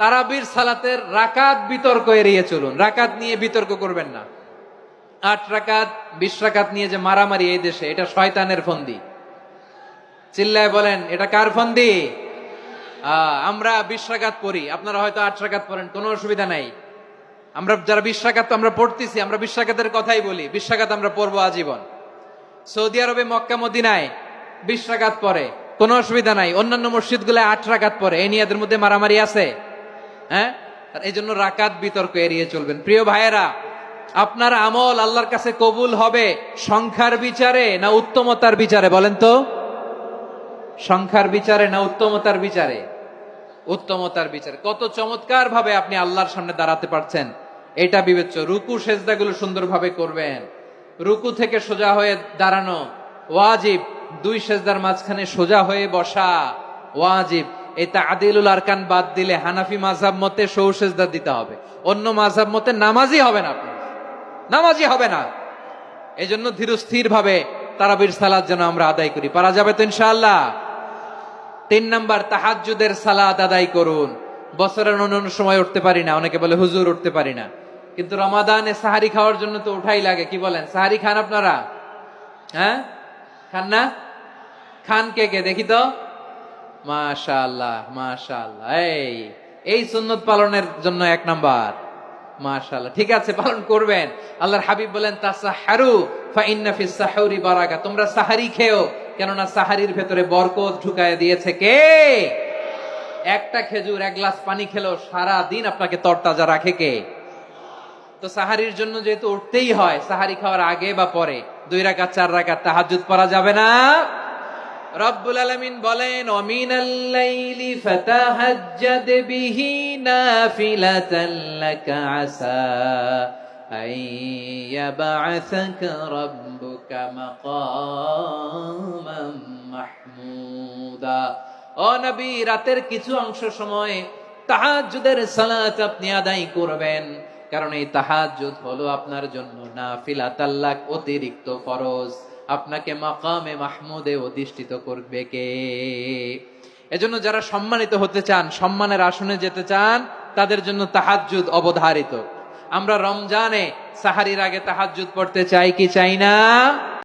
তারাবির সালাতের রাকাত বিতর্ক এড়িয়ে চলুন। রাকাত নিয়ে বিতর্ক করবেন না। 8 রাকাত 20 রাকাত নিয়ে যে মারামারি এই দেশে, এটা শয়তানের ফন্দি। চিল্লায় বলেন, এটা কার ফন্দি? আমরা 20 রাকাত পড়ি, আপনারা হয়তো 8 রাকাত পড়েন, কোনো অসুবিধা নাই। আমরা যারা 20 রাকাত আমরা পড়তেছি, আমরা 20 রাকাতের কথাই বলি। 20 রাকাত আমরা পড়বো আজীবন। সৌদি আরবে মক্কা মদিনায় 20 রাকাত পড়ে, কোনো অসুবিধা নাই। অন্যান্য মসজিদগুলো 8 রাকাত পড়ে। এই নিয়ে এদের মধ্যে মারামারি আছে? হ্যাঁ, এই জন্য রাকাত বিতর্ক এড়িয়ে চলবেন। প্রিয় ভাইয়েরা, আপনার আমল আল্লাহর কাছে কবুল হবে সংখ্যার বিচারে না উত্তমতার বিচারে? বলেন তো, সংখ্যার বিচারে না উত্তমতার বিচারে? উত্তমতার বিচারে। কত চমৎকার ভাবে আপনি আল্লাহর সামনে দাঁড়াতে পারছেন, এটা বিবেচ্য। রুকু সেজদাগুলো সুন্দরভাবে করবেন। রুকু থেকে সোজা হয়ে দাঁড়ানো ওয়াজিব। 2 সেজদার মাঝখানে সোজা হয়ে বসা ওয়াজিব। এই তা'দিলুল আরকান বাদ দিলে হানাফি মাযহাব মতে সৌ সেজদা দিতে হবে। অন্য মাযহাব মতে নামাজই হবে না, আপনি নামাজই হবে না। এজন্য ধীরস্থির ভাবে তারাবির সালাত যেন আমরা আদায় করি। পারা যাবে তো ইনশাআল্লাহ? 3 নাম্বার, তাহাজ্জুদের সালাত আদায় করুন। বছরের অন্য সময় উঠতে পারি না, অনেকে বলে হুজুর উঠতে পারি না, কিন্তু রমাদানে সাহারি খাওয়ার জন্য তো উঠাই লাগে। কি বলেন, সাহারি খান আপনারা? হ্যাঁ, খান না? খান কে কে দেখি তো? মাশাআল্লাহ মাশাআল্লাহ। এই সুন্নত পালনের জন্য 1 নাম্বার। মাশাআল্লাহ, ঠিক আছে, পালন করবেন। আল্লাহর হাবিব বলেন, তাসাহহারু ফা ইন্না ফিস সাহুরি বারাকা। তোমরা সাহারি খেও, কেননা সাহারির ভেতরে বরকত ঢুকায় দিয়েছে কে? একটা খেজুর, 1 গ্লাস পানি খেলেও সারা দিন আপনাকে তরতাজা রাখে কে? তো সাহারির জন্য যেহেতু উঠতেই হয়, সাহারি খাওয়ার আগে বা পরে 2 রাকাত 4 রাকাত তাহাজ্জুদ পড়া যাবে না? রব্বুল আলামিন বলেন, ওয়া মিনাল লাইলি ফাতাহাজ্জাদ বিহি নাফিলাতান লাকা আসা আইয়াবআসাকা রাব্বুকা মাকামান মাহমুদা। ও নবী, রাতের কিছু অংশ সময় তাহাজ্জুদের সালাত আপনি আদায় করবেন, কারণ এই তাহাজ্জুদ হলো আপনার জন্য নাফিলাতাল লাক, অতিরিক্ত ফরজ। আপনাকে মাকামে মাহমুদে অধিষ্ঠিত করবে কে? এজন্য যারা সম্মানিত হতে চান, সম্মানের আসনে যেতে চান, তাদের জন্য তাহাজ্জুদ অবধারিত। আমরা রমজানে সাহারির আগে তাহাজ্জুদ পড়তে চাই কি চাই না?